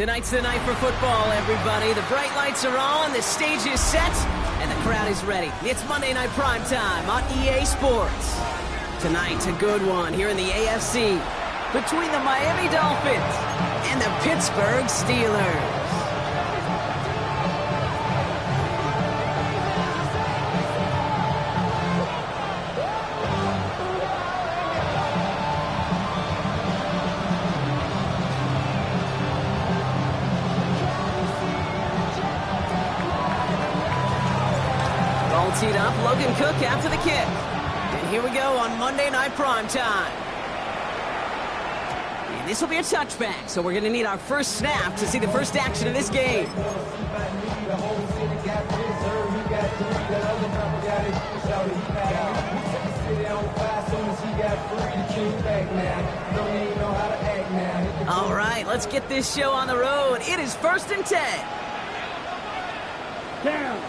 Tonight's the night for football, everybody. The bright lights are on, the stage is set, and the crowd is ready. It's Monday Night Primetime on EA Sports. Tonight's a good one here in the AFC between the Miami Dolphins and the Pittsburgh Steelers. Teed up, Logan Cook after the kick. And here we go on Monday Night Primetime. And this will be a touchback, so we're going to need our first snap to see the first action of this game. All right, let's get this show on the road. It is 1st and 10. Down.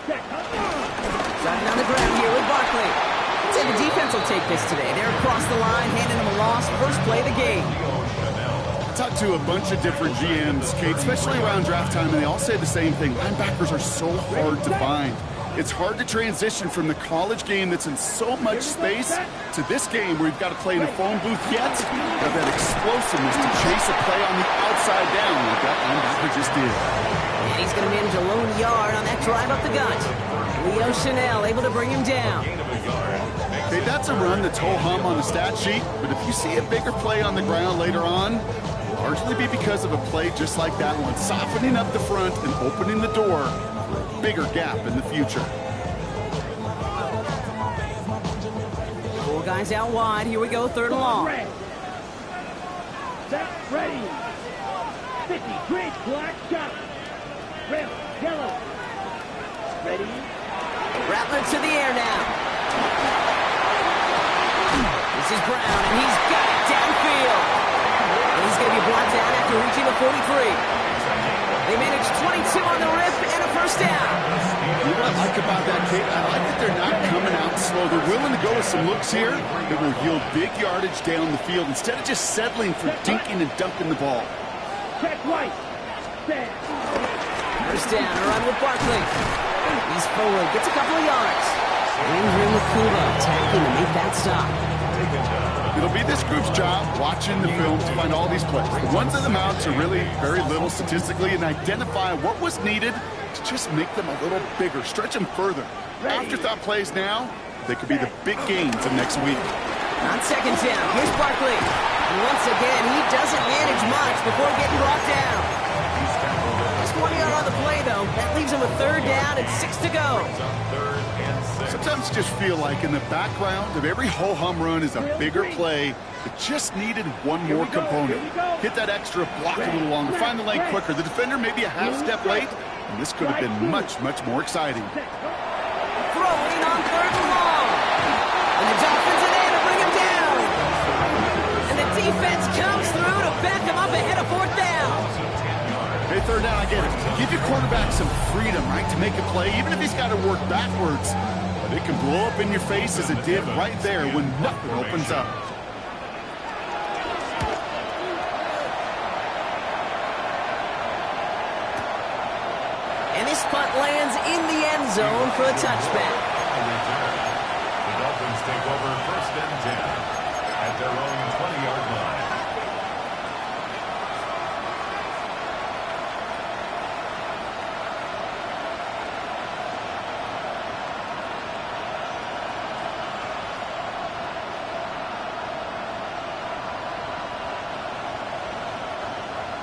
Driving on the ground here with Barkley. I'd say the defense will take this today. They're across the line, handing them a loss. First play of the game. I talked to a bunch of different GMs, Kate, especially around draft time, and they all say the same thing. Linebackers are so hard to find. It's hard to transition from the college game that's in so much space to this game where you've got to play in a phone booth yet. Got that explosiveness to chase a play on the outside down like that linebacker just did. And he's going to manage a lone yard on that drive up the gut. Leo Chanel able to bring him down. Okay, that's a run that's ho-hum on the stat sheet, but if you see a bigger play on the ground later on, it'll largely be because of a play just like that one, softening up the front and opening the door for a bigger gap in the future. 4 guys out wide. Here we go, 3rd and long. Set, ready. 50, green, black, shot. Red, yellow. Ready. Rattler to the air now. This is Brown, and he's got it downfield. And he's going to be brought down after reaching the 43. They managed 22 on the rip and a first down. You know what I like about that, Kate? I like that they're not coming out slow. They're willing to go with some looks here that will yield big yardage down the field instead of just settling for dinking and dunking the ball. Check right. Stand. First down, a run with Barkley. He's forward, gets a couple of yards. Andrew Makuba attacking to make that stop. It'll be this group's job watching the film to find all these plays. The ones in the mounts are really very little statistically and identify what was needed to just make them a little bigger, stretch them further. Afterthought plays now, they could be the big gains of next week. On 2nd down, here's Barkley. And once again, he doesn't manage much before getting brought down. Just 1 yard on the play, though. That leaves him with 3rd down and 6 to go. Sometimes you just feel like in the background of every ho-hum run is a bigger play that just needed one more component. Hit that extra block a little longer, find the lane quicker. The defender maybe a half step late, and this could have been much, much more exciting. Throwing on 3rd and long. And the Dolphins are there to bring him down. And the defense comes through to back him up ahead of 4th down. Hey, 3rd down, I get it. Give your quarterback some freedom, right, to make a play, even if he's got to work backwards. But it can blow up in your face as it did right there when nothing opens up. And this punt lands in the end zone for a touchback. The Dolphins take over 1st and 10 at their own 20-yard line.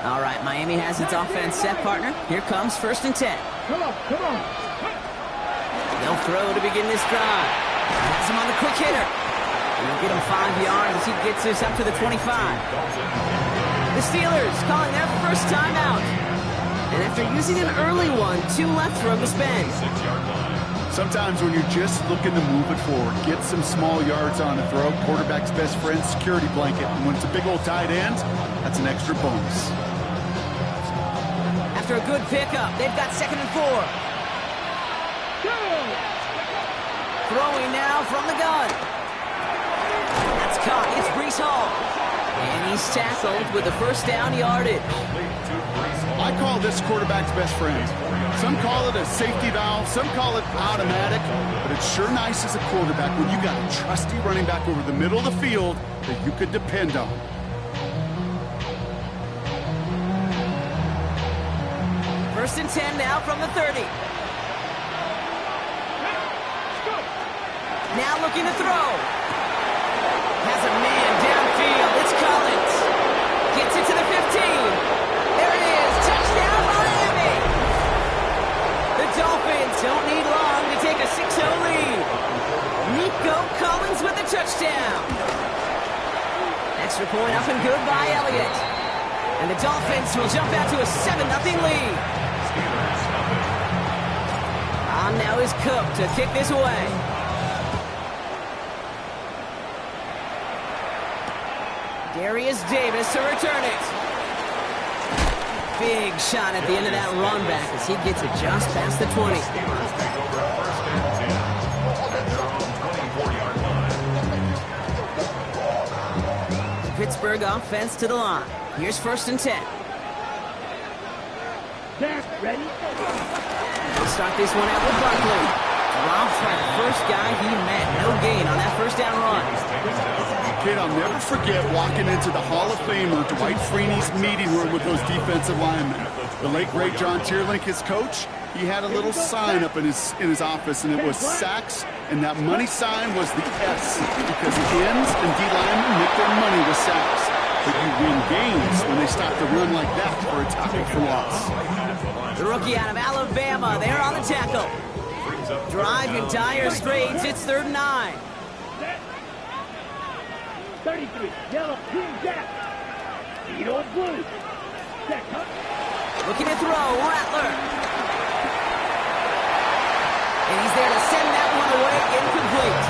All right, Miami has its offense set, partner. Here comes 1st and 10. Come on. They'll throw to begin this drive. Has him on the quick hitter. And he'll get him 5 yards as he gets this up to the 25. The Steelers calling their first timeout. And after using an early one, 2 left for him to spend. Sometimes when you're just looking to move it forward, get some small yards on the throw, quarterback's best friend, security blanket. And when it's a big old tight end, that's an extra bonus. After a good pickup, they've got 2nd and 4. Throwing now from the gun. That's caught. It's Breece Hall. And he's tackled with the first down yardage. I call this quarterback's best friend. Some call it a safety valve, some call it automatic, but it's sure nice as a quarterback when you got a trusty running back over the middle of the field that you could depend on. First and 10 now from the 30. Now looking to throw. Has a man downfield. It's Collins. Gets it to the 15. There it is. Touchdown, Miami. The Dolphins don't need long to take a 6-0 lead. Nico Collins with the touchdown. Extra point up and good by Elliott. And the Dolphins will jump out to a 7-0 lead. On now is Cook to kick this away. Darius Davis to return it. Big shot at the end of that run back as he gets it just past the 20. Pittsburgh offense to the line. Here's first and 10. Jack, ready? We'll start this one out with Barkley. Drops by the first guy he met. No gain on that first down run. Kid, I'll never forget walking into the Hall of Famer Dwight Freeney's meeting room with those defensive linemen. The late, great John Tierlink, his coach, he had a little sign up in his office, and it was sacks, and that money sign was the S, because ends and D linemen make their money with sacks. But you win games when they stop to run like that for a tackle for loss. The rookie out of Alabama, they're on the tackle. Drive in dire straits, it's 3rd and 9. 33, yellow, green, Jack. Speed old blue. Jack, huh? Looking to throw, Rattler. And he's there to send that one away, incomplete.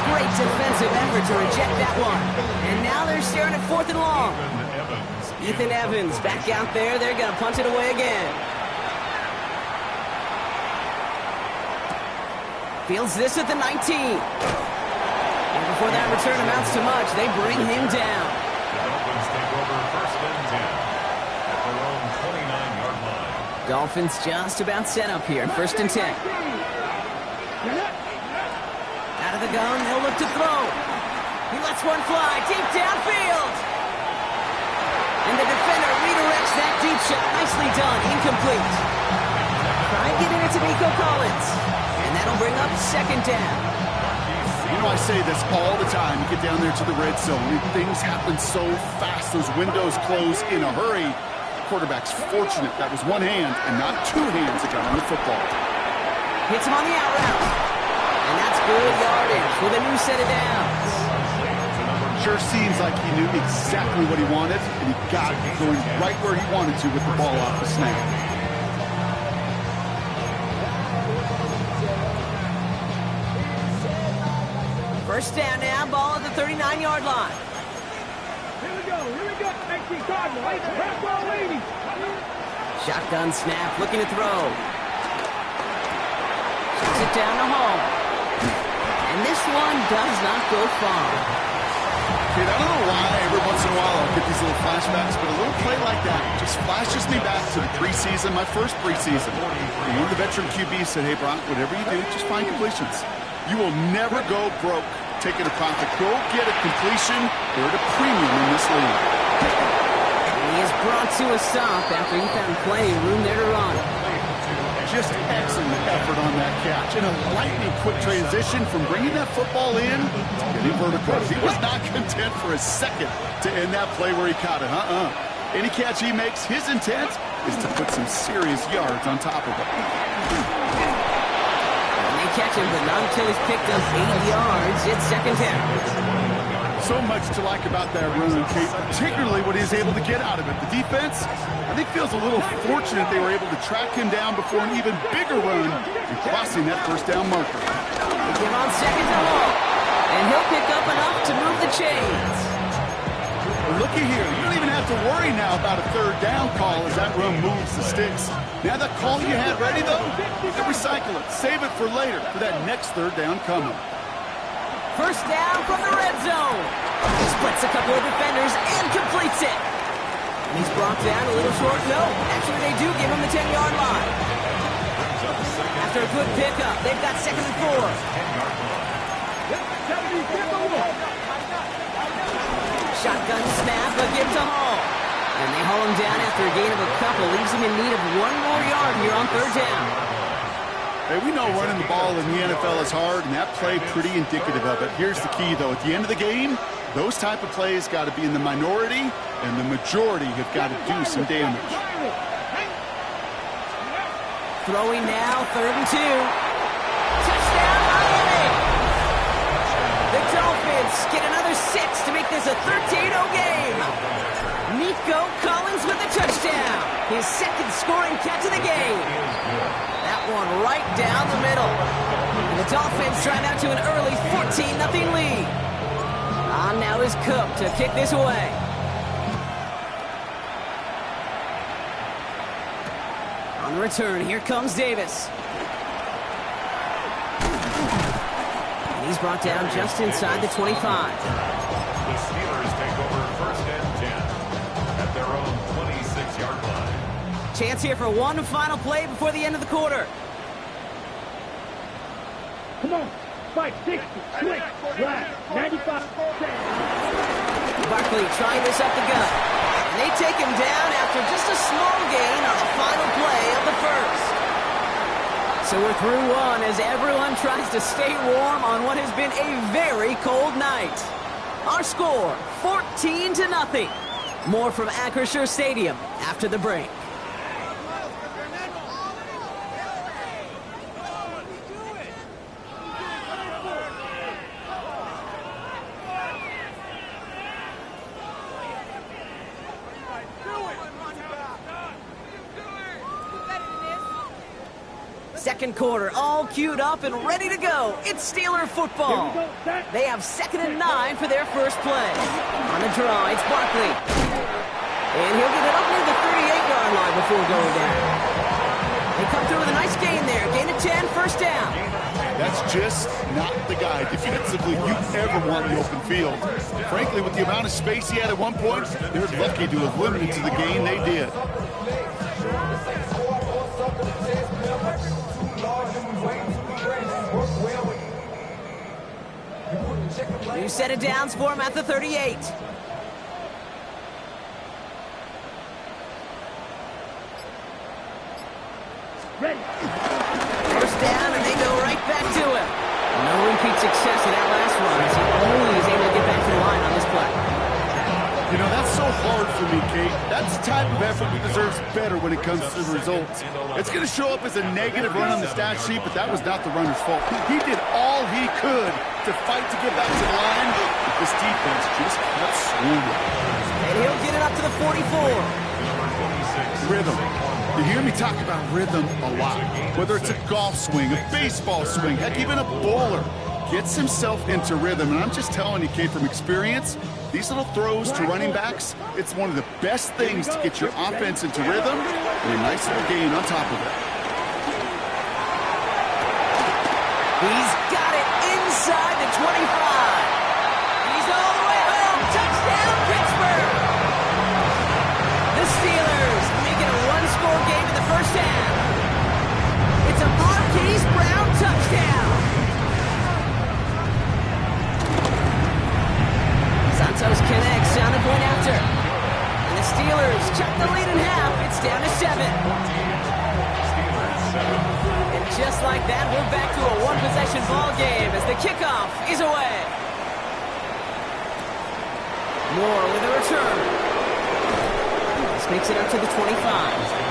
Great defensive effort to reject that one. And now they're staring at 4th and long. Ethan Evans back out there. They're going to punt it away again. Fields this at the 19. And before that return amounts to much, they bring him down. The Dolphins take over first and 10 at their own 29-yard line. Dolphins just about set up here. First and 10. Out of the gun, they'll look to throw. He lets one fly deep downfield. And the defender redirects that deep shot. Nicely done. Incomplete. Try getting it to Nico Collins. And that'll bring up 2nd down. You know, I say this all the time. You get down there to the red zone, and things happen so fast. Those windows close in a hurry. Quarterback's fortunate that was one hand and not two hands that got on the football. Hits him on the out route. And that's good yardage with a new set of downs. Sure seems like he knew exactly what he wanted, and he got it going right where he wanted to with the ball off the snap. First down now, ball at the 39-yard line. Here we go, 19 Cardinals, half-ball leading. Shotgun snap, looking to throw. Checks it down to home. And this one does not go far. Kid, I don't know why every once in a while I'll get these little flashbacks, but a little play like that just flashes me back to the preseason, my first preseason. And one of the veteran QBs said, hey, Brock, whatever you do, just find completions. You will never go broke taking a profit. Go get a completion. They're at a premium in this league. He is brought to a stop after he found plenty of room there to run. Just excellent effort on that catch. And a lightning quick transition from bringing that football in to getting vertical. He was not content for a second to end that play where he caught it. Any catch he makes, his intent is to put some serious yards on top of it. Catch him, but not until he's picked up 8 yards. It's 2nd down. So much to like about that run, Kate, particularly what he was able to get out of it. The defense, I think, feels a little fortunate they were able to track him down before an even bigger run and crossing that first down marker. They give on 2nd and long, and he'll pick up enough to move the chains. Looky here, you don't even have to worry now about a 3rd down call as that run moves the sticks. Now that call you had ready, though, you can recycle it. Save it for later, for that next 3rd down coming. First down from the red zone. He splits a couple of defenders and completes it. And he's brought down a little short. No, actually they do give him the 10-yard line. After a good pickup, they've got 2nd and 4. Shotgun snap, but give to Hall. And they haul him down after a gain of a couple. Leaves him in need of 1 more yard here on 3rd down. Hey, we know running the ball in the NFL is hard, and that play pretty indicative of it. Here's the key, though. At the end of the game, those type of plays got to be in the minority, and the majority have got to do some damage. Throwing now, 3rd and 2. Touchdown, Miami! The Dolphins get another 6 to make this a 13-0 game. Nico Collins with a touchdown. His 2nd scoring catch of the game. That one right down the middle. And the Dolphins drive out to an early 14-0 lead. On now is Cook to kick this away. On the return, here comes Davis. And he's brought down just inside the 25. The Steelers take over 1st and 10 at their own 26-yard line. Chance here for one final play before the end of the quarter. Come on. 560, quick, right, 95. Barkley trying this up the gut. And they take him down after just a small gain on the final play of the 1st. So we're through one as everyone tries to stay warm on what has been a very cold night. Our score, 14-0. More from Acrisure Stadium after the break. Second quarter, all queued up and ready to go. It's Steeler football. They have 2nd and 9 for their first play. On the draw, it's Barkley. And he'll get it up near the 38-yard line before going down. They come through with a nice gain there. Gain of 10, 1st down. That's just not the guy defensively you ever want in the open field. Frankly, with the amount of space he had at one point, they're lucky to have limited to the gain they did. New set of downs for him at the 38. Ready. 1st down, and they go right back to him. No repeat success in that last one as he only is able to get back to the line on this play. You know, that's so hard for me, Kate. That's the type of effort that deserves better when it comes to the results. It's going to show up as a negative run on the stat sheet, but that was not the runner's fault. He did all he could to fight to get back to the line, but this defense just kept swinging. And he'll get it up to the 44. Rhythm. You hear me talk about rhythm a lot. Whether it's a golf swing, a baseball swing, heck, even a bowler gets himself into rhythm. And I'm just telling you, Kate, from experience, these little throws to running backs, it's one of the best things to get your offense into rhythm and a nice little gain on top of it. He's got it inside the 25. He's all the way home. Touchdown, Pittsburgh. The Steelers make it a one-score game in the 1st half. It's a Marquise Brown touchdown. Santos connects on the point after. And the Steelers cut the lead in half. It's down to 7. And just like that, we're back to a one-possession ball game as the kickoff is away. Moore with a return. This makes it up to the 25.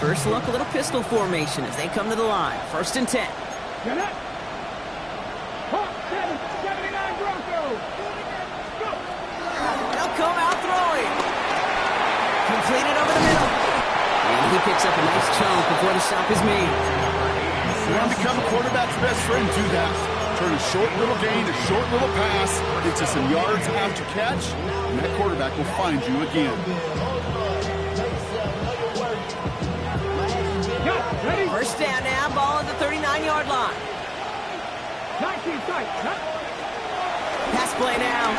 First look, a little pistol formation as they come to the line. 1st and 10. Get up. Hawk 79 Broncos. Go. They'll come out throwing. Completed over the middle. And he picks up a nice chunk before the stop is made. You want to become a quarterback's best friend, do that. Turn a short little gain, a short little pass into some yards after catch, and that quarterback will find you again. First down now, ball at the 39-yard line. 19 strike. Pass play now.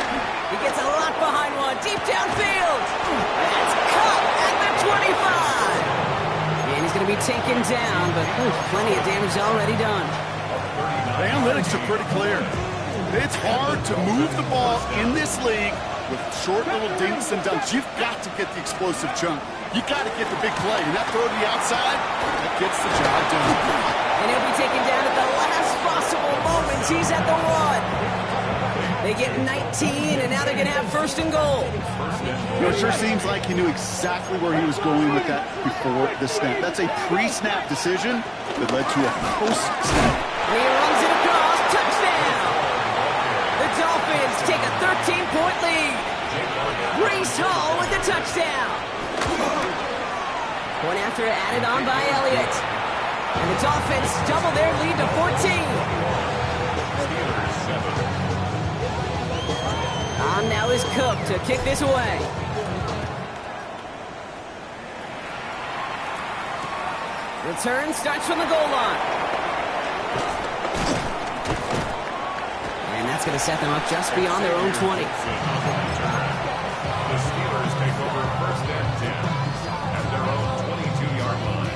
He gets a lot behind one, deep downfield. That's caught at the 25. And he's going to be taken down, but plenty of damage already done. The analytics are pretty clear. It's hard to move the ball in this league with short little dinks and dunks. You've got to get the explosive chunk. You got to get the big play. And that throw to the outside, that gets the job done. And he'll be taken down at the last possible moment. He's at the 1. They get 19, and now they're going to have first and goal. You know, it sure seems like he knew exactly where he was going with that before the snap. That's a pre-snap decision that led to a post-snap. And he runs it across. Touchdown! The Dolphins take a 13-point lead. Breece Hall with the touchdown. Point after added on by Elliott. And the Dolphins double their lead to 14. On now is Cook to kick this away. Return starts from the goal line. And that's going to set them up just beyond their own 20. The Steelers take over first and 10 at their own 22-yard line.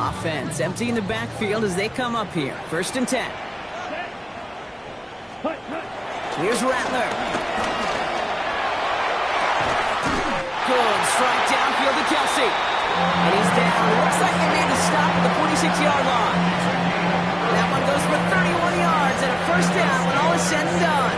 Offense emptying the backfield as they come up here. First and 10. Here's Rattler. Good strike downfield to Kelsey. And he's down. Looks like they made the stop at the 46-yard line. And that one goes for 31 yards and a first down when all is said and done.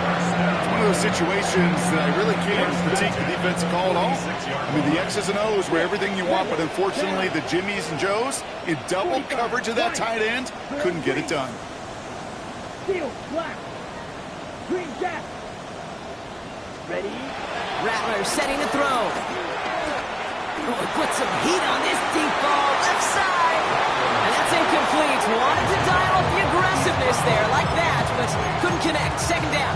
It's one of those situations that I really can't critique the defensive call at all. I mean, the X's and O's were everything you want, but unfortunately the Jimmies and Joes in double coverage of that tight end couldn't get it done. Steel, black. Green jack. Ready? Rattler setting to throw. Put some heat on this deep ball, left side. And that's incomplete. Wanted to dial up the aggressiveness there like that, but couldn't connect. Second down.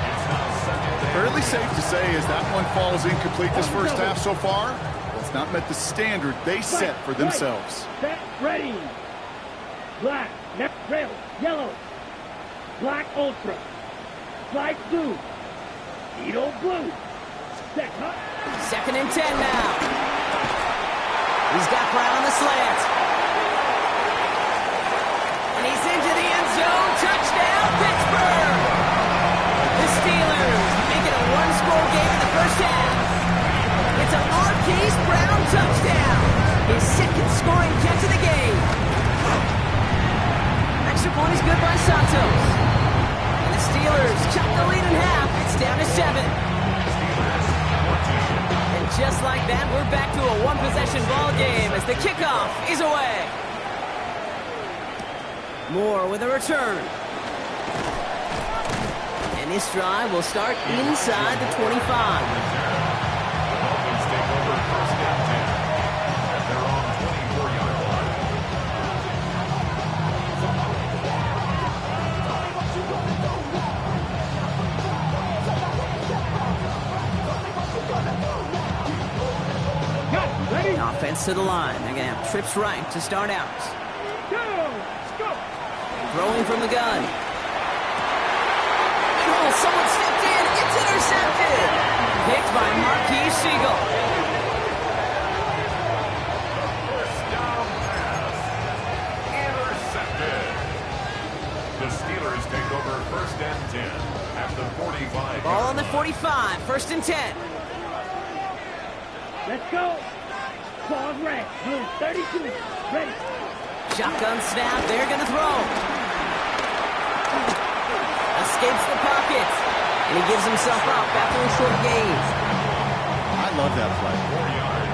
Fairly safe to say as that one falls incomplete this first half so far, it's not met the standard they set for themselves. Set, ready. Black, left rail, yellow. Black ultra. Light blue. Needle blue. Set, huh? Second and 10 now. He's got Brown on the slant. And he's into the end zone. Touchdown, Pittsburgh! The Steelers make it a one-score game in the first half. It's a Marquise Brown touchdown. His second scoring catch of the game. Extra point is good by Santos. And the Steelers chop the lead in half. It's down to 7. And just like that, we're back to a one-possession ball game as the kickoff is away. Moore with a return. And this drive will start inside the 25. Dolphins take over first and 10 at their own 24-yard line. Ready? Offense to the line. They're going to have trips right to start out. Go! Throwing from the gun. Oh, someone stepped in. It's intercepted. Picked by Marquise Siegel. First down pass. Intercepted. The Steelers take over first and 10 at the 45. Ball on the 45. First and 10. Let's go. Claws red. Blue 32. Ready. Shotgun snap. They're going to throw. Escapes the pocket. And he gives himself up after a short gain. I love that play.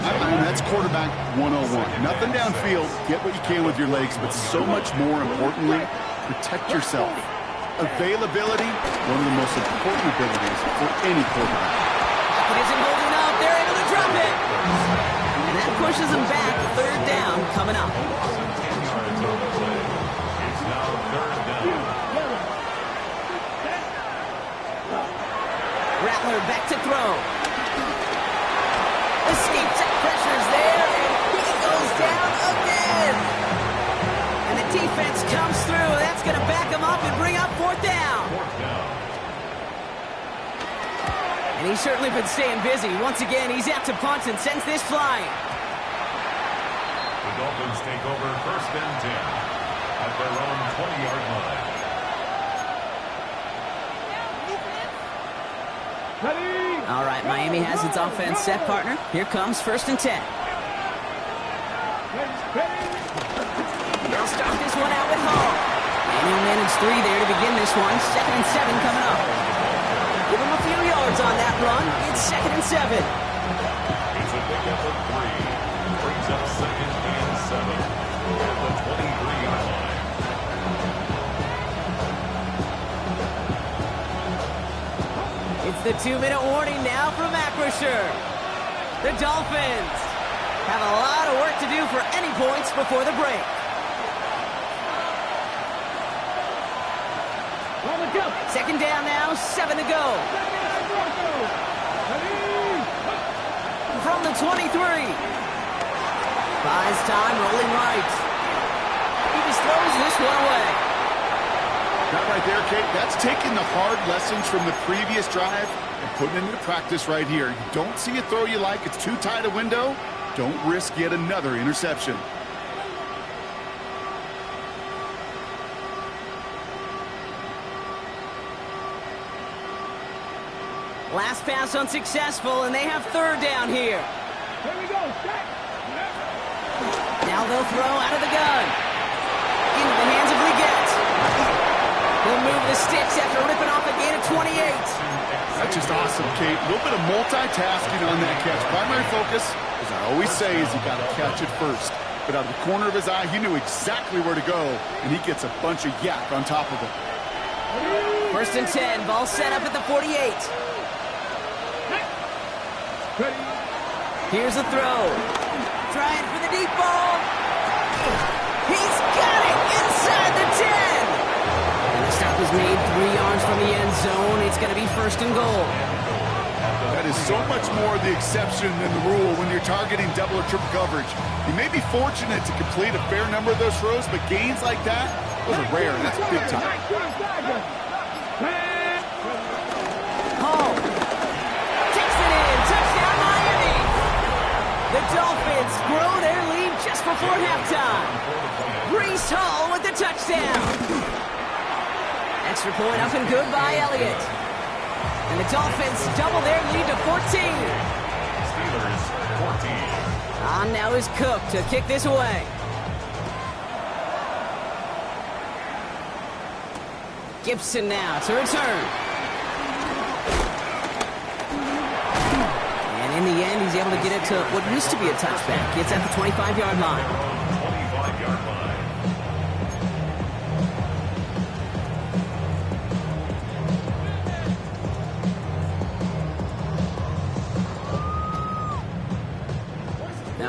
I mean, that's quarterback 101. Nothing downfield. Get what you can with your legs, but so much more importantly, protect yourself. Availability, one of the most important abilities for any quarterback. It isn't holding up. They're able to drop it. And that pushes them back. Third down coming up. yards on the play. It's now third down. Rattler back to throw. Escape check pressures there, and he goes down again. And the defense comes through. That's going to back him up and bring up fourth down. And he's certainly been staying busy. Once again, he's out to punt and sends this flying. The Dolphins take over first and 10 at their own 20-yard line. All right, Miami has its offense set, partner. Here comes first and 10. They'll start this one out with Hall. And he'll manage 3 there to begin this one. 2nd and 7 coming up. Give him a few yards on that run. It's 2nd and 7. It's a pickup of 3. Brings up 2nd and 7 at the 23-yard line. It's the 2-minute warning now from Acrisure. The Dolphins have a lot of work to do for any points before the break. Second down now, 7 to go. From the 23. Buys time, rolling right. He just throws this one away. That right there, Kate, that's taking the hard lessons from the previous drive and putting it into practice right here. You don't see a throw you like, it's too tight a window, don't risk yet another interception. Last pass unsuccessful, and they have third down here. Here we go, set. Now they'll throw out of the gun. Into the hands of Leggett. He'll move the sticks after ripping off a gain of 28. That's just awesome, Kate. A little bit of multitasking on that catch. Primary focus, as I always say, is you got to catch it first. But out of the corner of his eye, he knew exactly where to go, and he gets a bunch of yak on top of it. First and 10, ball set up at the 48. Here's a throw. Trying for the deep ball. He's got it inside the 10. And the stop is made 3 yards from the end zone. It's going to be first and goal. That is so much more the exception than the rule when you're targeting double or triple coverage. You may be fortunate to complete a fair number of those throws, but gains like that, those are rare, and that's big time. Hall takes it in. Touchdown, Miami. The Dolphins grow their lead just before halftime. Breece Hall with the touchdown. Extra point up and good by Elliott. And the Dolphins double their lead to 14. Steelers 14. On now is Cook to kick this away. Gibson now to return. And in the end, he's able to get it to what used to be a touchback. It's at the 25-yard line. 25-yard line.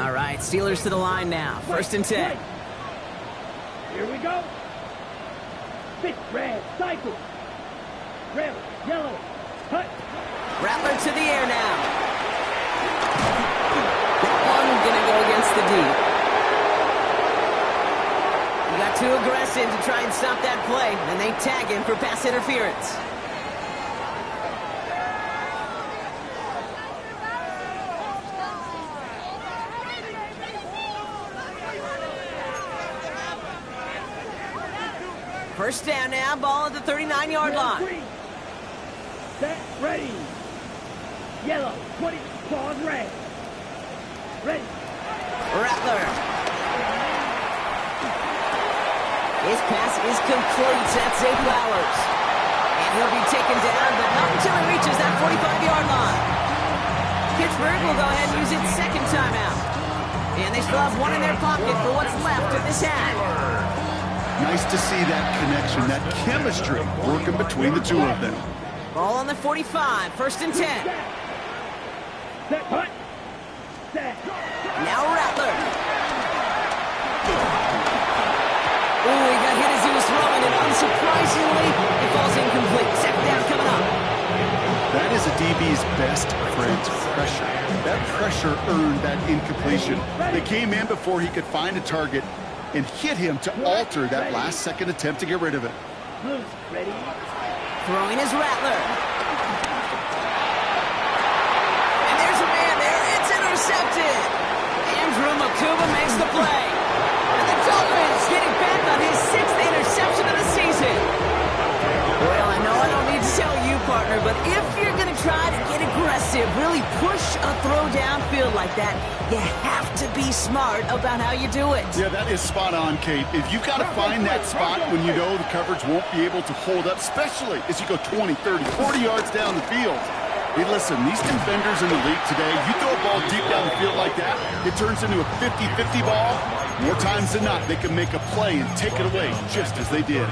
All right, Steelers to the line now. First and 10. Here we go. Big red, cycle. Red, yellow, cut. Rattler to the air now. That one gonna go against the deep. He got too aggressive to try and stop that play, and they tag him for pass interference. First down now, ball at the 39-yard line. Green. Set, ready. Yellow, 20, pause, red. Ready. Rattler. His pass is complete. That's Zay Flowers. And he'll be taken down, but not until he reaches that 45-yard line. Pittsburgh will go ahead and use its second timeout. And they still have one in their pocket for what's left of this half. Nice to see that connection, that chemistry working between the two of them. Ball on the 45, first and 10. Set, cut. Set. Now Rattler. Unfortunately, it falls incomplete. Second down coming up. That is a DB's best friend, pressure. That pressure earned that incompletion. They came in before he could find a target and hit him to alter that last-second attempt to get rid of it. Ready? Throwing his Rattler. And there's a man there. It's intercepted. Andrew Makuba makes the play. And the Dolphins getting back on his 6th interception of the season. Well, I know I don't need to tell you, partner, but if you're going to try to get aggressive, really push a throw downfield like that, you have to be smart about how you do it. Yeah, that is spot on, Kate. If you've got to find that spot when you know the coverage won't be able to hold up, especially as you go 20, 30, 40 yards down the field. Hey, listen, these defenders in the league today, you throw a ball deep down the field like that, it turns into a 50-50 ball. More times than not, they can make a play and take it away just as they did.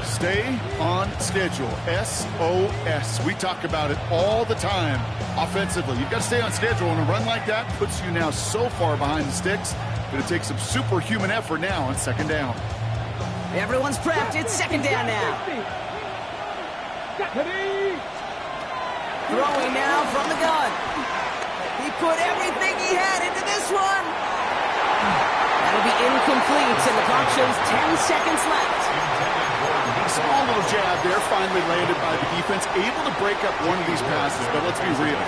Stay on schedule, SOS. We talk about it all the time offensively. You've got to stay on schedule, and a run like that puts you now so far behind the sticks that it takes some superhuman effort now on second down. Everyone's prepped. It's second down now. Throwing now from the gun. He put everything he had into this one. That'll be incomplete, and the clock shows 10 seconds left. Small little jab there, finally landed by the defense, able to break up one of these passes, but let's be real.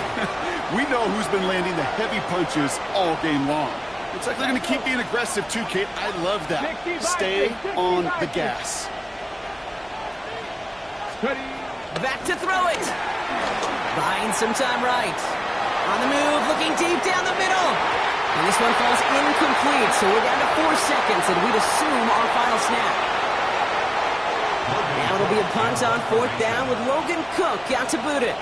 We know who's been landing the heavy punches all game long. Looks like they're going to keep being aggressive too, Kate. I love that. Stay on the gas. Back to throw it. Buying some time right. On the move, looking deep down the middle. And this one falls incomplete, so we're down to 4 seconds, and we'd assume our final snap. Now it'll be a punt on 4th down with Logan Cook out to boot it.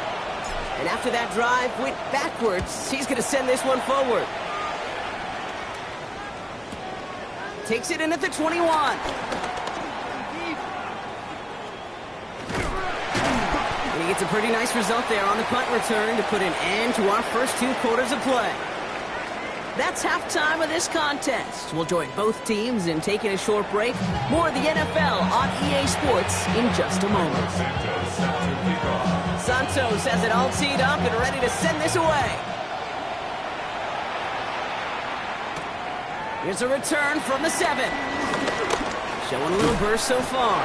And after that drive went backwards, he's going to send this one forward. Takes it in at the 21. And he gets a pretty nice result there on the punt return to put an end to our first 2 quarters of play. That's halftime of this contest. We'll join both teams in taking a short break. More of the NFL on EA Sports in just a moment. Santos has it all teed up and ready to send this away. Here's a return from the 7. Showing a little burst so far.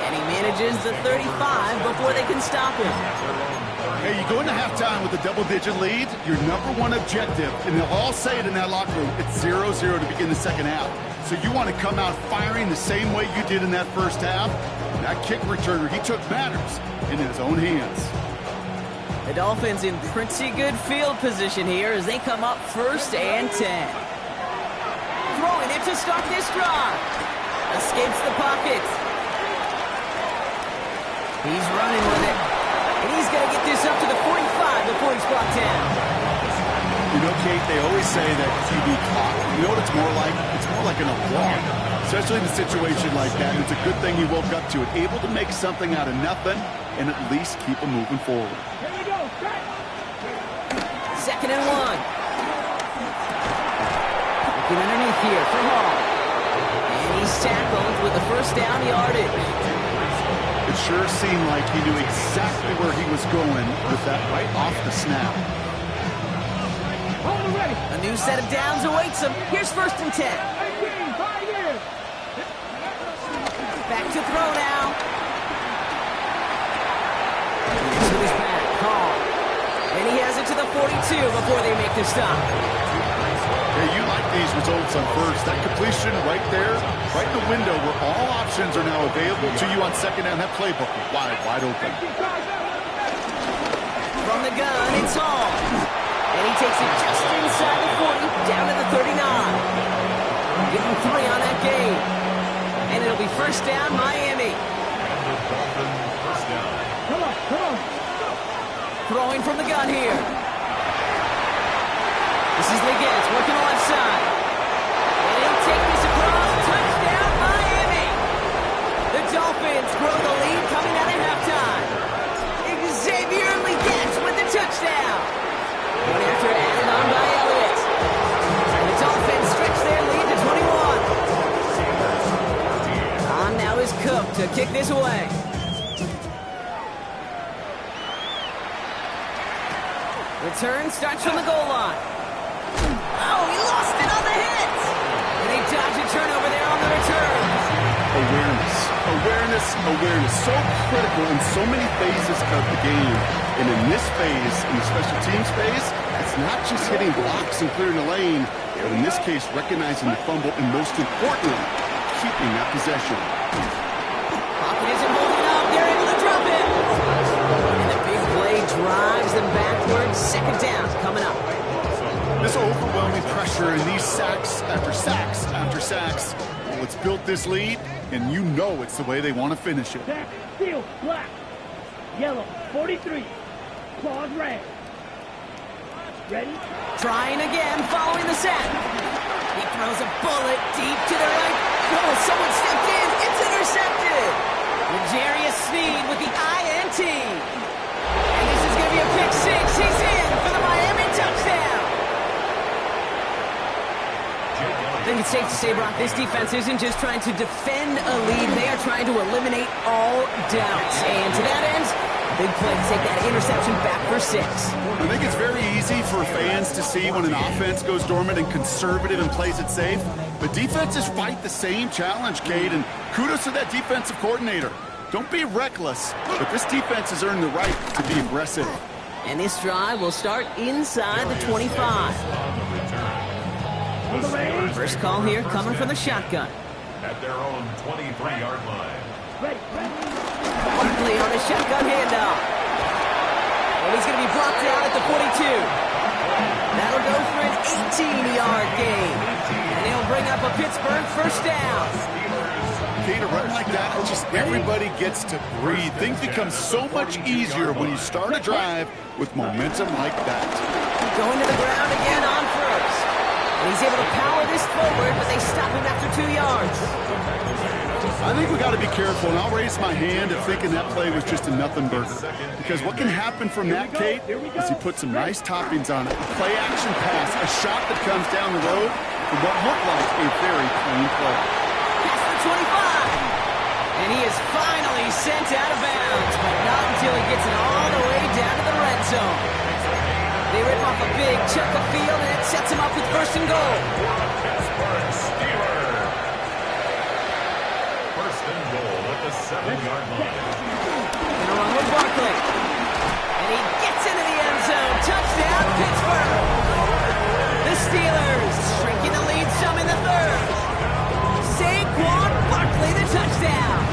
And he manages the 35 before they can stop him. Hey, you go into halftime with a double-digit lead, your #1 objective, and they'll all say it in that locker room, it's 0-0 to begin the second half. So you want to come out firing the same way you did in that first half. That kick returner, he took matters in his own hands. The Dolphins in pretty good field position here as they come up 1st and 10. Throwing it to start this drive. Escapes the pocket. He's running with it. And he's going to get this up to the 45 before he's brought down. You know, Kate, they always say that QB clock. You know what it's more like? It's more like an alarm, especially in a situation like that. And it's a good thing he woke up to it, able to make something out of nothing and at least keep him moving forward. Here we go. 2nd and 1. Looking underneath here for Hall. And he's tackled with the 1st down yardage. It sure seemed like he knew exactly where he was going with that right off the snap. A new set of downs awaits him. Here's 1st and 10. Back to throw now. To his back, Hall. And he has it to the 42 before they make the stop. Hey, you like these results on 1st. That completion right there, right in the window where all options are now available to you on 2nd down. That playbook wide open. From the gun, it's Hall. And he takes it just inside the 40, down to the 39. Give him 3 on that game. And it'll be 1st down, Miami. Come on. Throwing from the gun here. This is Liggett working the left side. And he'll take this across. Touchdown, Miami. The Dolphins grow the lead coming out at halftime. Xavier Liggett with the touchdown. One after added on by Elliott. And the Dolphins stretch their lead to 21. On now is Cook to kick this one away. Return starts from the goal line. Oh, he lost it on the hit. And they dodge a turnover there on the return. Awareness. So critical in so many phases of the game. And in this phase, in the special teams phase, it's not just hitting blocks and clearing the lane, but in this case, recognizing the fumble and most importantly, keeping that possession. Pocket isn't holding up. They're able to drop it. And the big play drives them backwards. Second down coming up. This overwhelming pressure and these sacks after sacks after sacks, well, it's built this lead, and you know it's the way they want to finish it. Back, steel, black. Yellow, 43. Claws red. Ready? Trying again, following the sack. He throws a bullet deep to the right. Oh, someone stepped in. It's intercepted. L'Jarius Sneed with the INT. And this is going to be a pick six. He's in for the Miami touchdown. I think it's safe to say, Brock, this defense isn't just trying to defend a lead. They are trying to eliminate all doubts. And to that end, big play to take that interception back for 6. I think it's very easy for fans to see when an offense goes dormant and conservative and plays it safe. But defenses fight the same challenge, Cade, and kudos to that defensive coordinator. Don't be reckless, but this defense has earned the right to be aggressive. And this drive will start inside the 25. First call here coming from the shotgun. At their own 23-yard line. Ready. Barkley on a shotgun handoff. And he's going to be blocked out at the 42. That'll go for an 18-yard gain. And he'll bring up a Pittsburgh first down. Kate, a run like that, just everybody gets to breathe. Things become so much easier when you start a drive with momentum like that. Going to the ground again on first. And he's able to power this forward, but they stop him after 2 yards. I think we got to be careful, and I'll raise my hand if thinking that play was just a nothing burger. Because what can happen from that, Kate, is he put some nice toppings on it. A play-action pass, a shot that comes down the road for what looked like a very clean play. Past the 25. And he is finally sent out of bounds, but not until he gets it all the way down to the red zone. They rip off a big chunk of field, and it sets him up with first and goal. First and goal at the 7-yard line. Gonna run with Barkley. And he gets into the end zone. Touchdown, Pittsburgh. The Steelers shrinking the lead some in the third. Saquon Barkley, the touchdown.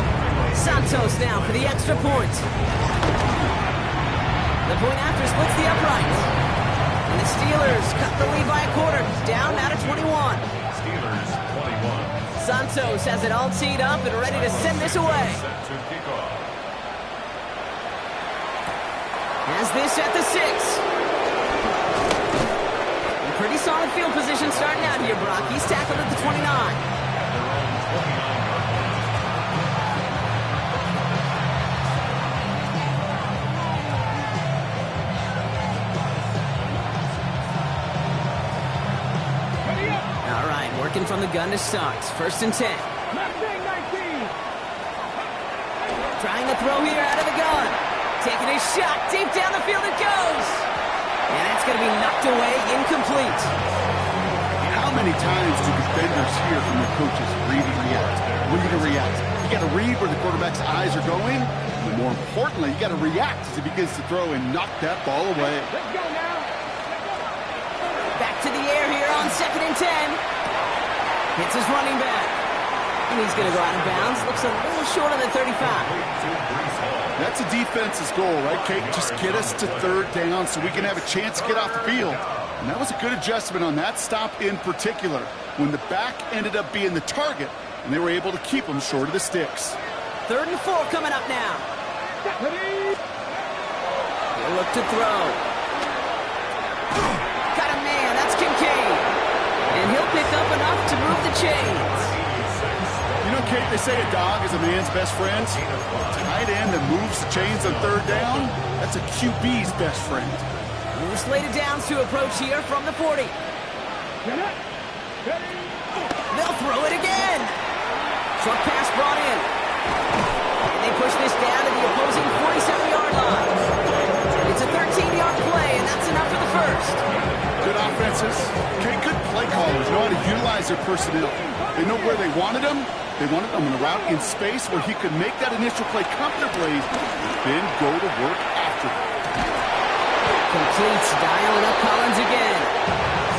Santos now for the extra point. The point after splits the uprights. And the Steelers cut the lead by a quarter. Down now to 21. Steelers 21. Santos has it all teed up and ready to send this away. Set to kick off. Has this at the 6. Pretty solid field position starting out here, Brock. He's tackled at the 29. All right, working from the gun to start. First and 10. Trying to throw here out of the gun. Taking a shot. Deep down the field it goes. And that's going to be knocked away, incomplete. How many times do defenders hear from their coaches, read and react? When you can react, you got to read where the quarterback's eyes are going. But more importantly, you got to react as he begins to throw and knock that ball away. Let's go now. Back to the air here on 2nd and 10. Hits his running back. And he's going to go out of bounds. Looks a little short on the 35. That's a defense's goal, right, Kate? Just get us to 3rd down so we can have a chance to get off the field. And that was a good adjustment on that stop in particular, when the back ended up being the target, and they were able to keep him short of the sticks. 3rd and 4 coming up now. He'll look to throw. Got a man, that's Kincaid. And he'll pick up enough to move the chains. You know, Kate, they say a dog is a man's best friend. Tight end that moves the chains on 3rd down, that's a QB's best friend. Moves slated downs to approach here from the 40. They'll throw it again. Short pass brought in. And they push this down to the opposing 47-yard line. It's a 13-yard play, and that's enough for the first. Good offenses. Okay, good play callers know how to utilize their personnel. They know where they wanted them. They wanted them on a route in space where he could make that initial play comfortably, then go to work after it. Completes, dialing up Collins again.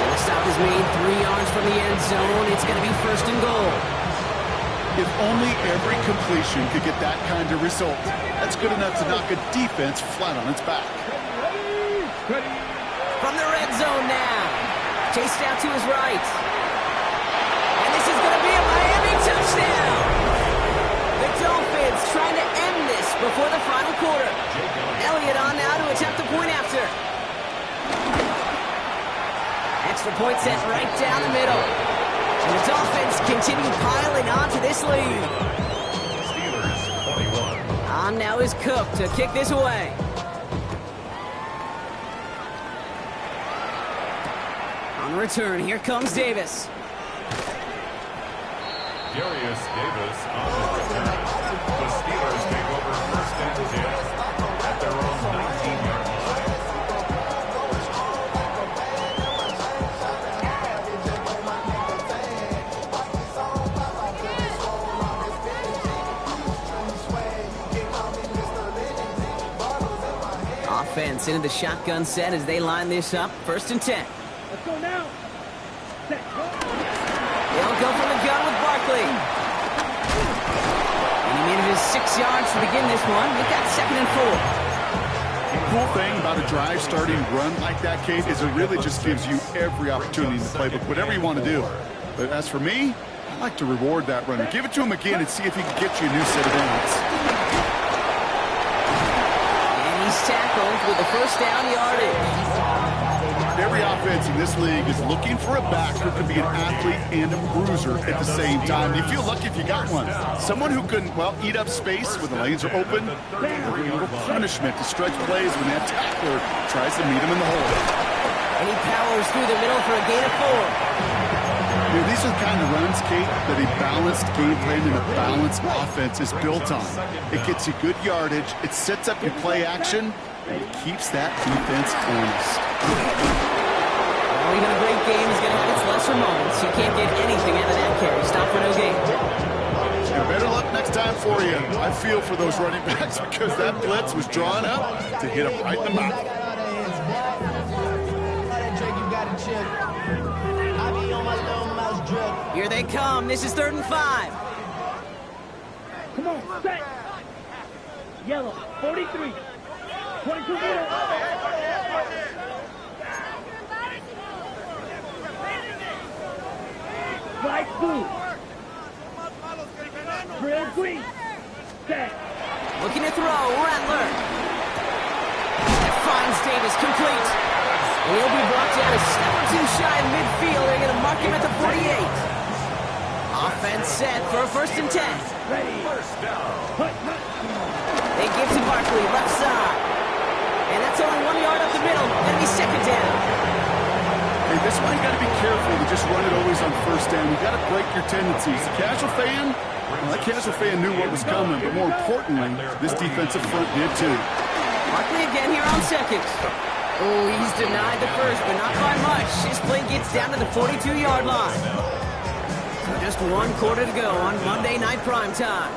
And the stop is made 3 yards from the end zone. It's going to be first and goal. If only every completion could get that kind of result. That's good enough to knock a defense flat on its back. From the red zone now. Chased out to his right. And this is going to be a Miami touchdown. The Dolphins trying to end this before the final quarter. Elliott on now to attempt the point after. Extra point set right down the middle. And the Dolphins continue piling on to this lead. Steelers 21. On now is Cook to kick this away. On the return, here comes Davis. Darius Davis on the return. The Steelers take over first and 10 at their own 19-yard line. Offense into the shotgun set as they line this up. First and 10. Let's go now. Set. They'll go from the gun with Barkley. And he manages 6 yards to begin this one. We've got second and 4. The cool thing about a drive starting run like that, Kate, is it really just gives you every opportunity in the playbook, whatever you want to do. But as for me, I like to reward that runner. Give it to him again and see if he can get you a new set of downs. And he's tackled with the first down yardage. Every offense in this league is looking for a back who can be an athlete and a bruiser at the same time. You feel lucky if you got one. Someone who can, well, eat up space when the lanes are open. A little punishment to stretch plays when that tackler tries to meet him in the hole. And he powers through the middle for a gain of 4. You know, these are the kind of runs, Kate, that a balanced game plan and a balanced offense is built on. It gets you good yardage, it sets up your play action, and it keeps that defense honest. Well, even a great game is going to have its lesser moments. You can't get anything out of that carry. Stop for no gain. And better luck next time for you. I feel for those running backs because that blitz was drawn up to hit them right in the mouth. Here they come. This is 3rd and 5. Come on, set. Yellow, 43. 22 middle. Right blue. Real green. Set. Looking to throw. Rattler. Finds Davis complete. And he'll be brought down a step or two shy of midfield. They're going to mark him at the 48. Offense set for a first and 10. Ready. First down. They give to Barkley, left side. And that's only 1 yard up the middle. Going to be second down. Hey, this one you got to be careful to just run it always on first down. You got to break your tendencies. The casual fan, well, that casual fan knew what was coming, but more importantly, this defensive front did too. Barkley again here on second. Oh, he's denied the first, but not by much. His play gets down to the 42-yard line. So just 1 quarter to go on Monday Night Primetime.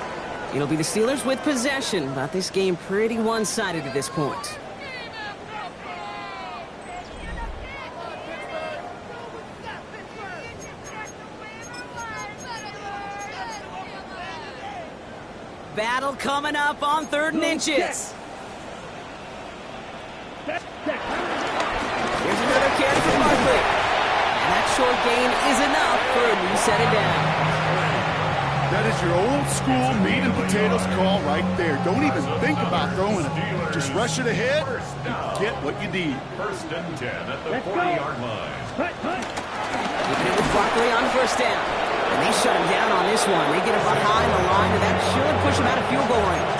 It'll be the Steelers with possession, but this game pretty one-sided at this point. Battle coming up on 3rd and inches. Here's another carry for Barkley. And that short gain is enough for a new set of down. That is your old school meat and potatoes call right there. Don't even think about throwing it. Just rush it ahead and get what you need. First and 10 at the 40-yard line. Looking at with Barkley on first down. And they shut him down on this one. They get him behind the line, and that should push him out of field goal range.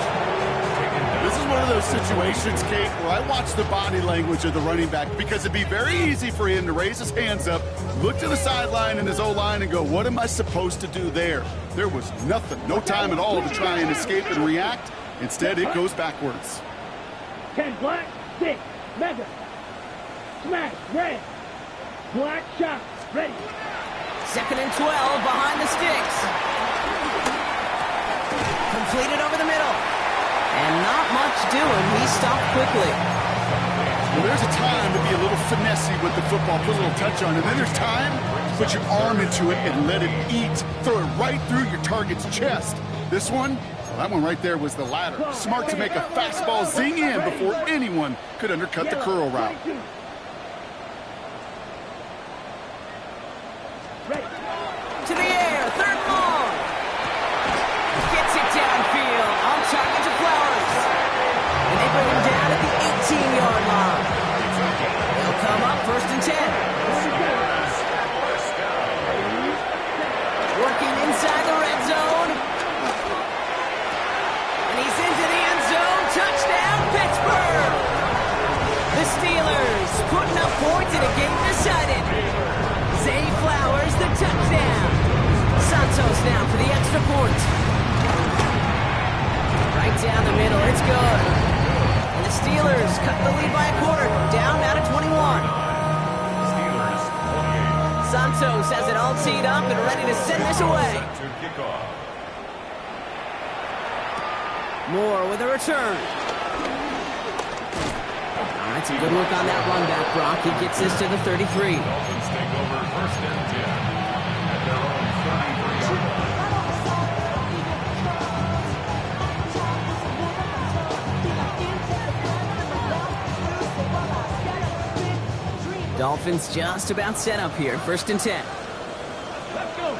The This is one of those situations, Kate, where I watch the body language of the running back because it'd be very easy for him to raise his hands up, look to the sideline in his O-line and go, what am I supposed to do there? There was nothing, no time at all to try and escape and react. Instead, it goes backwards. 10 black, 6, mega. Smash, red. Black shot, ready. 2nd and 12 behind the sticks. Completed over the middle. And not much doing. He stopped quickly. Well, there's a time to be a little finessey with the football, put a little touch on it. And then there's time to put your arm into it and let it eat. Throw it right through your target's chest. This one, well, that one right there was the latter. Smart to make a fastball zing in before anyone could undercut the curl route. To the air, 3rd and long. Gets it downfield, on target to Flowers. And they bring him down at the 18-yard line. They'll come up 1st and 10. Working inside the red zone. And he's into the end zone. Touchdown, Pittsburgh! The Steelers putting up points in a game decided. Zay Flowers, the touchdown. Santos now for the extra point. Right down the middle, it's good. And the Steelers cut the lead by a quarter, down now to 21. Steelers 28. Santos has it all teed up and ready to send this away. To kick off. Moore with a return. All right, some good work on that run back, Brock. He gets this to the 33. Dolphins take over 1st and 10 at their own 33-yard line. Dolphins just about set up here. 1st and 10. Let's go.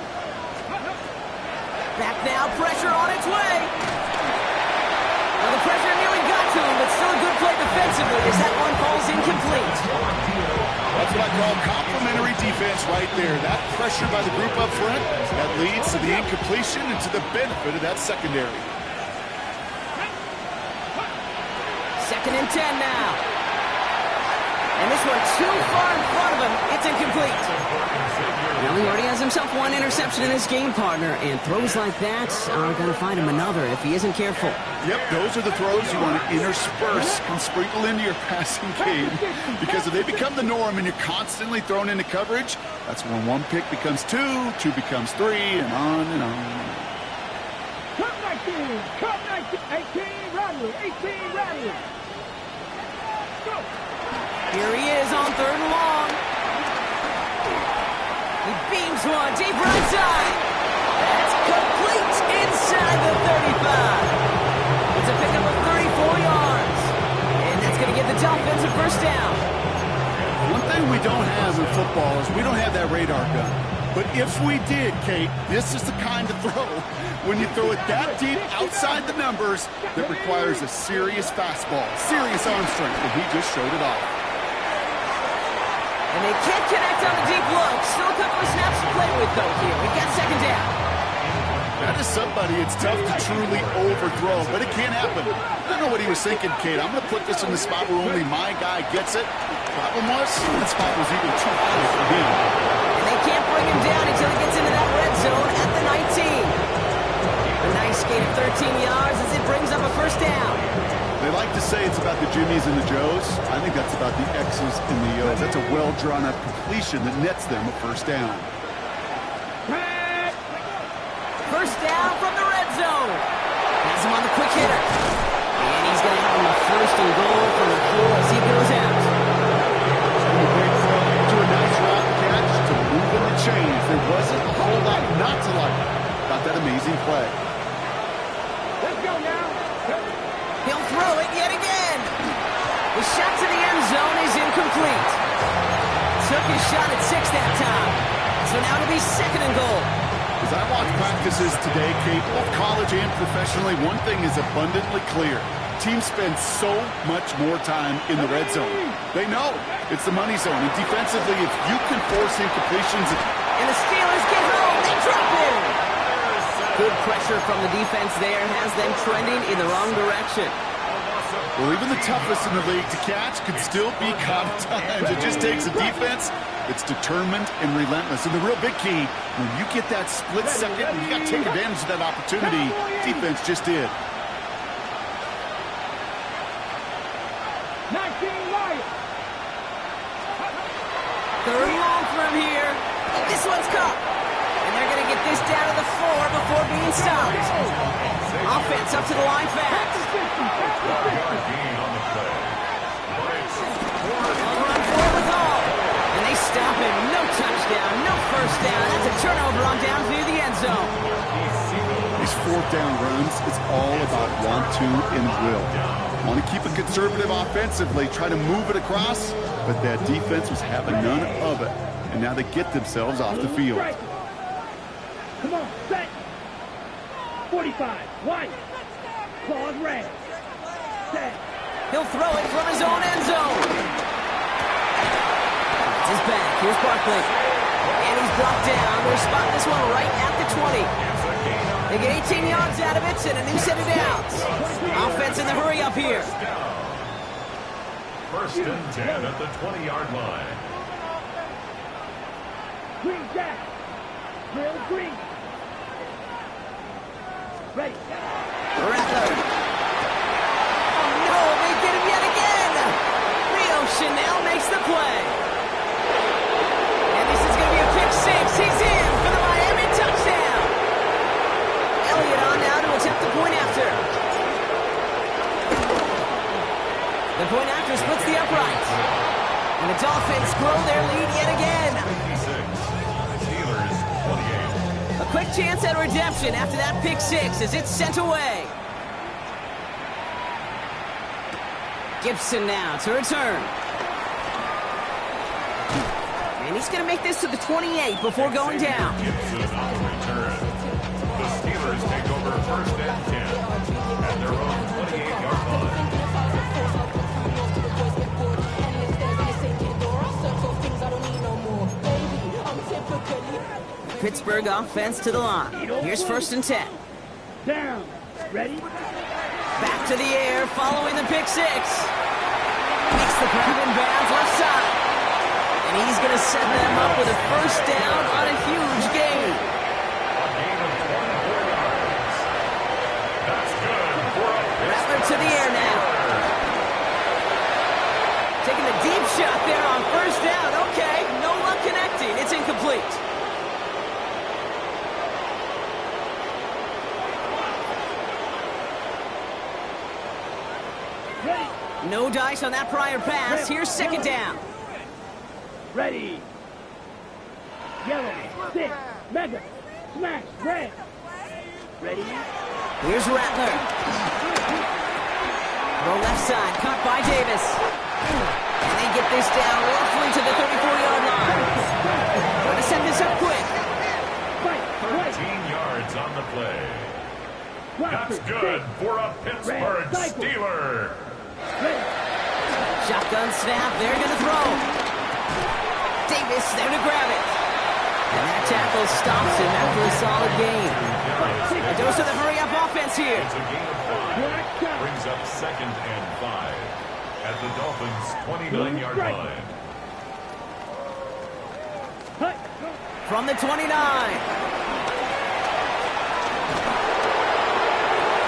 Back now, pressure on its way. Well, the pressure nearly got to him, but still a good play defensively as that one falls incomplete. That's what I call complimentary defense right there. That pressure by the group up front, that leads to the incompletion and to the benefit of that secondary. 2nd and 10 now. And this one too far in front of him. It's incomplete. Well, he already has himself one interception in his game, partner, and throws like that are going to find him another if he isn't careful. Yep, those are the throws you want to intersperse and sprinkle into your passing game, because if they become the norm and you're constantly thrown into coverage, that's when one pick becomes two, two becomes three, and on and on. Cut 19, cut 19, 18, Radley, 18, Radley. Go. Here he is on 3rd and long. He beams one deep right side. That's complete inside the 35. It's a pickup of 34 yards. And that's going to get the Dolphins a 1st down. One thing we don't have in football is we don't have that radar gun. But if we did, Kate, this is the kind of throw, when you throw it that deep outside the numbers, that requires a serious fastball, serious arm strength, and he just showed it off. And they can't connect on the deep look. Still a couple of snaps to play with, though, here. We got 2nd down. That is somebody it's tough to truly overthrow, but it can't happen. I don't know what he was thinking, Kate. I'm going to put this in the spot where only my guy gets it. Problem was, that spot was even too high for him. And they can't bring him down until he gets into that red zone at the 19. A nice gain of 13 yards as it brings up a 1st down. They like to say it's about the Jimmies and the Joes. I think that's about the X's and the O's. That's a well-drawn-up completion that nets them a 1st down. 1st down from the red zone. Has him on the quick hitter. And he's going to have him a 1st and goal from the 4 as he goes out. A great throw to a nice route catch to move in the chains. There wasn't a whole lot not to like about that amazing play. Let's go now. He'll throw it yet again. The shot to the end zone is incomplete. Took his shot at 6 that time. So now it'll be 2nd and goal. As I watch practices today, Kate, both college and professionally, one thing is abundantly clear. Teams spend so much more time in the red zone. They know it's the money zone. And defensively, if you can force incompletions... And the Steelers get home. They drop in. Good pressure from the defense there has them trending in the wrong direction. Well, even the toughest in the league to catch can still be caught at times. It just takes a defense that's determined and relentless. And the real big key, when you get that split second, you got to take advantage of that opportunity. Defense just did. 19 Lions. Third and long from here. This one's caught. And they're going to get this down to the 4 before being stopped. Offense up to the line fast. Run forward with all. And they stop him. No touchdown, no first down. That's a turnover on down through the end zone. These fourth down runs, it's all about want to and will. Want to keep it conservative offensively, try to move it across, but that defense was having none of it. And now they get themselves off the field. Come on, set. 45, white. Claws red. Set. He'll throw it from his own end zone. It's his back. Here's Barkley. And he's brought down. They're spotting this one right at the 20. They get 18 yards out of it and a new set of downs. Offense in the hurry up here. First and 10 at the 20-yard line. Green jack. Real green. Ready. Rattler. Oh no, they get him yet again. Rio Chanel makes the play. And this is going to be a pick six. He's in for the Miami touchdown. Elliott on now to attempt the point after. The point after splits the upright. And the Dolphins grow their lead yet again. 56. Steelers 28. A quick chance at redemption after that pick six as it's sent away. Gibson now to return. And he's going to make this to the 28 before going down. Gibson on the return. The Steelers take over first and 10 at their own 28-yard line. Pittsburgh offense to the line. Here's first and 10. Down. Ready. Back to the air following the pick six. Makes the grab in bounds left side. And he's going to set them up with a first down on a huge gain. A gain of 24 yards. That's good for a Rattler to the air now. Taking a deep shot there on first down. Okay, no luck connecting. It's incomplete. No dice on that prior pass. Here's second down. Ready. Yellow. Six. Mega. Smash. Red. Ready. Here's Rattler. Roll left side. Caught by Davis. And they get this down roughly to the 34-yard line. Going to set this up quick. 13 yards on the play. That's good for a Pittsburgh Steeler. Shotgun snap, they're going to throw. Davis there to grab it. And that tackle stops him after a solid gain. A dose of the hurry-up offense here. It's a gain of 5. Brings up second and 5 at the Dolphins' 29-yard line. From the 29.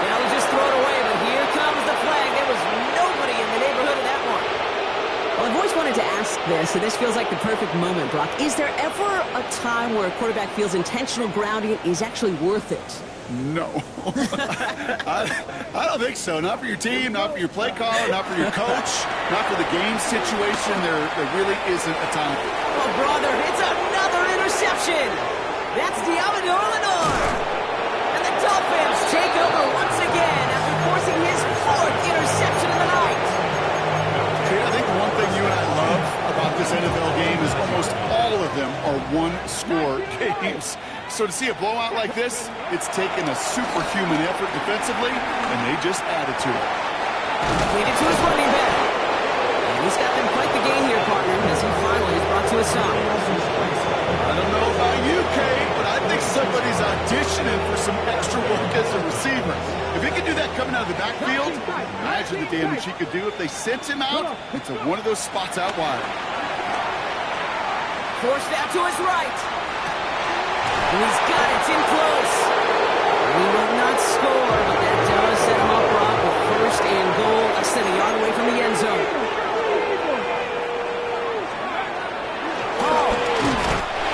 They'll just throw it away, but here comes the flag. There was nobody in the neighborhood of that one. Well, I've always wanted to ask this, and this feels like the perfect moment, Brock. Is there ever a time where a quarterback feels intentional grounding is actually worth it? No. I don't think so. Not for your team, not for your play caller, not for your coach, not for the game situation. There really isn't a time. Oh, brother, it's another interception. That's Diamador Lenore. And the Dolphins take over once again after forcing his fourth interception of the night. I think the one thing you and I love about this NFL game is almost all of them are one-score games. So to see a blowout like this, it's taken a superhuman effort defensively, and they just added to it. Completed to his running back. And he's got them quite the gain here, partner, as he finally is brought to a stop. I don't know about you, Kate, but I think so. somebody's auditioning for some extra work as a receiver. If he could do that coming out of the backfield, imagine the damage he could do if they sent him out into one of those spots out wide. Forced out to his right. And he's got it. It's in close. He will not score, but that does set him up, Brock, with first and goal, less than a yard away from the end zone. Oh,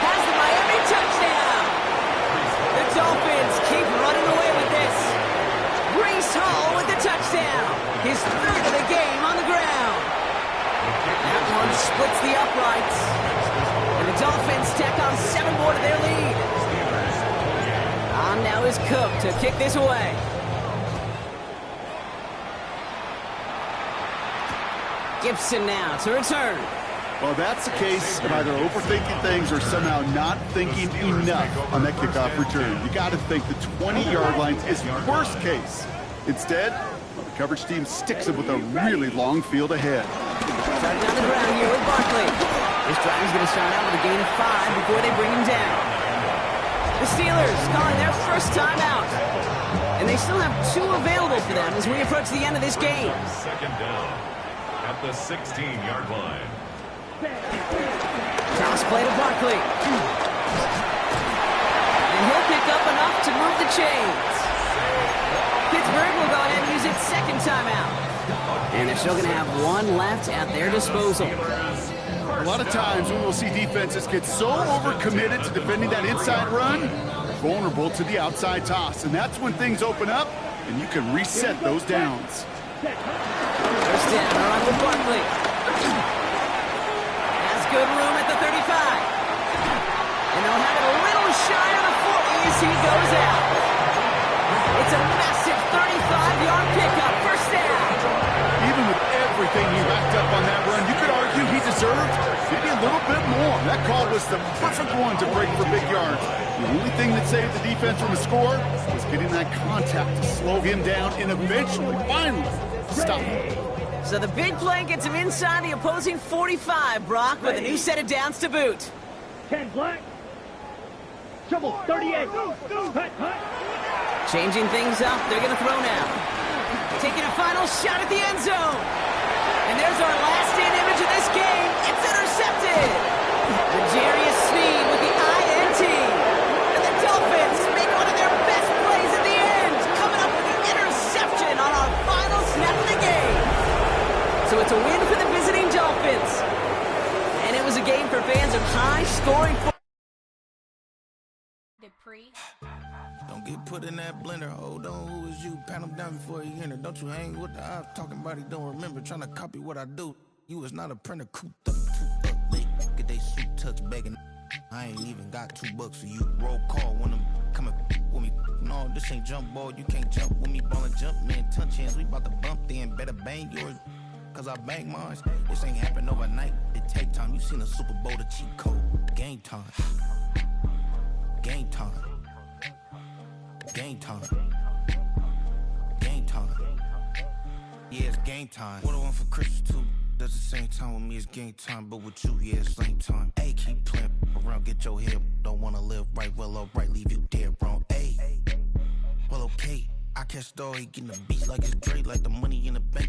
has the Miami touchdown. The Dolphins keep running away with this. Breece Hall with the touchdown. His third of the game on the ground. That one splits the uprights. And the Dolphins tack on 7 more to their lead. On now is Cook to kick this away. Gibson now to return. Well, that's the case of either overthinking things or somehow not thinking enough on that kickoff return. You got to think the 20-yard line is worst case. Instead, the coverage team sticks him with a really long field ahead. Starting on the ground here with Barkley. This drive is going to start out with a gain of 5 before they bring him down. The Steelers calling their first timeout. And they still have 2 available for them as we approach the end of this game. Second down at the 16-yard line. Toss play to Barkley. And he'll pick up enough to move the chains. Pittsburgh will go ahead and use its second timeout. And they're still going to have 1 left at their disposal. A lot of times when we'll see defenses get so overcommitted to defending that inside run, they're vulnerable to the outside toss. And that's when things open up, and you can reset those downs. First down, all right with Barkley. Has good room at the 35. And they'll have it a little shy of the 40 as he goes out. It's a massive 35-yard pickup, first down. Even with everything he racked up on that run, you could argue he deserved maybe a little bit more. That call was the perfect one to break for big yards. The only thing that saved the defense from a score was getting that contact to slow him down and eventually, finally, stop him. So the big play gets him inside the opposing 45, Brock, with a new set of downs to boot. 10 black. Trouble 38. Hut, hut. Changing things up, they're going to throw now. Taking a final shot at the end zone. And there's our last-in image of this game. It's intercepted. L'Jarius Sneed with the INT. And the Dolphins make one of their best plays at the end, coming up with the interception on our final snap of the game. So it's a win for the visiting Dolphins. And it was a game for fans of high-scoring football. Don't get put in that blender. Hold on, who is you? Pat him down before he enter. Don't you hang with the ops talking about he don't remember. Trying to copy what I do. You is not a printer. Cooped up, too up, lit. Get they suit touch begging. I ain't even got $2 for you. Roll call when I'm coming with me. No, this ain't jump ball. You can't jump with me. Ballin' jump, man. Touch hands. We about to bump then. Better bang yours. Cause I bang mine. This ain't happen overnight. It take time. You seen a Super Bowl, the cheat code. Game time. Game time. Game time. Game time. Yeah, it's game time. What I want for Christmas too. Does the same time with me, it's game time. But with you, yeah, it's same time. Hey, keep playing around, get your head. Don't wanna live right, well, alright, leave you dead wrong. Hey, well, okay. I catch the dog, he getting the beat like it's Dre, like the money in the bank.